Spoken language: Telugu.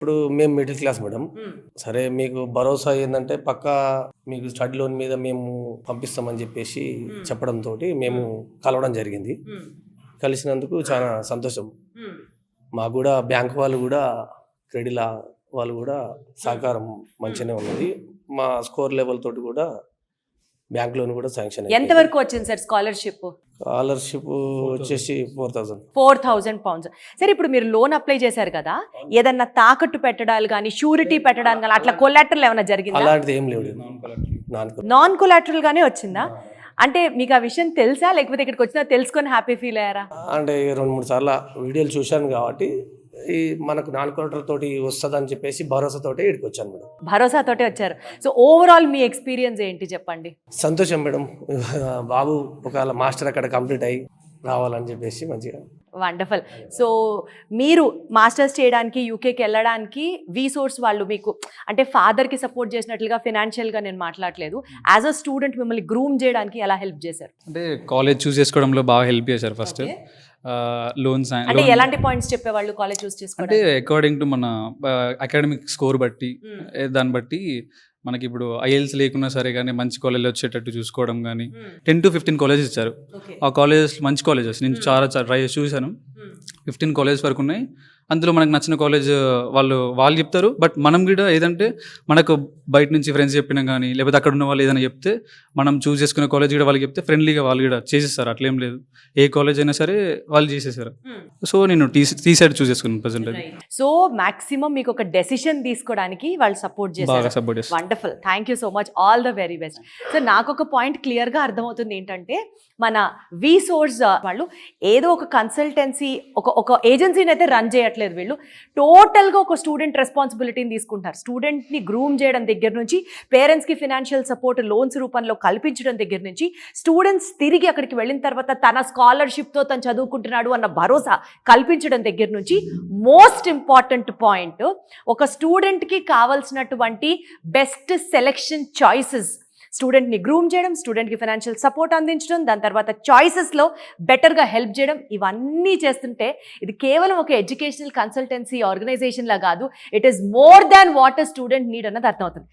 ఇప్పుడు మేము మిడిల్ క్లాస్ మేడం. సరే మీకు భరోసా ఏందంటే పక్కా మీకు స్టడీ లోన్ మీద మేము పంపిస్తామని చెప్పేసి చెప్పడంతో మేము కలవడం జరిగింది. కలిసినందుకు చాలా సంతోషం. మాకు కూడా బ్యాంక్ వాళ్ళు కూడా క్రెడిలా వాళ్ళు కూడా సహకారం మంచిగానే ఉన్నది. మా స్కోర్ లెవెల్ తోటి కూడా బ్యాంక్ లోన్ కూడా శాంక్షన్ అయింది. ఎంత వరకు వచ్చింది సార్ స్కాలర్షిప్? స్కాలర్షిప్ వచ్చేసి 4,000. 4,000 pounds. సరే, ఇప్పుడు మీరు లోన్ అప్లై చేశారు కదా, ఏదన్నా తాకట్టు పెట్టడాలు కానీ షూరిటీ పెట్టడానికి కానీ అట్లా కొలాటరల్ ఏమైనా జరిగిందా? అలాంటిది ఏం లేదు. నాన్ కొలాటరల్ గానే వచ్చిందా? అంటే మీకు ఆ విషయం తెలుసా, లేకపోతే ఇక్కడికి వచ్చినా తెలుసుకొని హ్యాపీ ఫీల్ అయ్యారా? అంటే 2-3 సార్లు వీడియోలు చూశాను కాబట్టి ఈ మనకు నాన్ కొలాటరల్ తోటి వస్తుందని చెప్పేసి భరోసాతోటి ఇక్కడికి వచ్చాను మేడం. భరోసాతోటే వచ్చారు. సో ఓవరాల్ మీ ఎక్స్పీరియన్స్ ఏంటి చెప్పండి? సంతోషం మేడం. బాబు ఒకవేళ మాస్టర్ అక్కడ కంప్లీట్ అయ్యి రావాలని చెప్పేసి మంచిగా. వండర్ఫుల్. సో మీరు మాస్టర్స్ చేయడానికి యూకేకి వెళ్ళడానికి వీసోర్స్ వాళ్ళు మీకు అంటే ఫాదర్కి సపోర్ట్ చేసినట్లుగా ఫినాన్షియల్గా నేను మాట్లాడలేదు, యాజ్ అ స్టూడెంట్ మిమ్మల్ని గ్రూమ్ చేయడానికి ఎలా హెల్ప్ చేశారు? అంటే కాలేజ్ చూస్ చేసుకోవడంలో బాగా హెల్ప్ చేశారు. ఫస్ట్ లోన్స్ అంటే ఎలాంటి పాయింట్స్ చెప్పేవాళ్ళు కాలేజ్ చూస్ చేసుకోవడం? అంటే అకార్డింగ్ టు మన అకాడమిక్ స్కోర్ బట్టి దాన్ని బట్టి మనకి ఇప్పుడు ఐఎల్స్ లేకున్నా సరే కానీ మంచి కాలేజ్ వచ్చేటట్టు చూసుకోవడం కానీ 10 to 15 కాలేజెస్ ఇచ్చారు. ఆ కాలేజెస్ మంచి కాలేజెస్ నేను చాలా ట్రై చేసి చూశాను. 15 కాలేజెస్ వరకు ఉన్నాయి. అందులో మనకు నచ్చిన కాలేజ్ వాళ్ళు చెప్తారు. బట్ మనం కూడా ఏదంటే మనకు బయట నుంచి ఫ్రెండ్స్ చెప్పినా కానీ లేకపోతే అక్కడ ఉన్న వాళ్ళు ఏదైనా చెప్తే మనం చూస్ చేసుకునే కాలేజ్ కూడా వాళ్ళకి చెప్తే ఫ్రెండ్లీగా వాళ్ళు కూడా చేసేస్తారు. అట్లేం లేదు, ఏ కాలేజ్ అయినా సరే వాళ్ళు చేసేసారు. సో నేను టీ సైడ్ చూస్ చేసుకున్నాను ప్రజెంట్. సో మాక్సిమం మీకు ఒక డెసిషన్ తీసుకోవడానికి వాళ్ళు సపోర్ట్ చేస్తారు. Wonderful, thank you so much, all the very best. So నాకు ఒక పాయింట్ క్లియర్గా అర్థమవుతుంది ఏంటంటే మన వీసోర్స్ వాళ్ళు ఏదో ఒక కన్సల్టెన్సీ ఒక ఏజెన్సీని అయితే రన్ చేయట్లేదు. వీళ్ళు టోటల్గా ఒక స్టూడెంట్ రెస్పాన్సిబిలిటీని తీసుకుంటారు. స్టూడెంట్ని గ్రూమ్ చేయడం దగ్గర నుంచి పేరెంట్స్కి ఫినాన్షియల్ సపోర్ట్ లోన్స్ రూపంలో కల్పించడం దగ్గర నుంచి స్టూడెంట్స్ తిరిగి అక్కడికి వెళ్ళిన తర్వాత తన స్కాలర్షిప్తో తను చదువుకుంటున్నాడు అన్న భరోసా కల్పించడం దగ్గర నుంచి మోస్ట్ ఇంపార్టెంట్ పాయింట్ ఒక స్టూడెంట్కి కావాల్సినటువంటి బెస్ట్ సెలెక్షన్ చాయిసెస్, స్టూడెంట్ని గ్రూమ్ చేయడం, స్టూడెంట్కి ఫైనాన్షియల్ సపోర్ట్ అందించడం, దాని తర్వాత చాయిసెస్లో బెటర్గా హెల్ప్ చేయడం, ఇవన్నీ చేస్తుంటే ఇది కేవలం ఒక ఎడ్యుకేషనల్ కన్సల్టెన్సీ ఆర్గనైజేషన్లా కాదు, it is more than what a student need అన్నది అర్థమవుతుంది.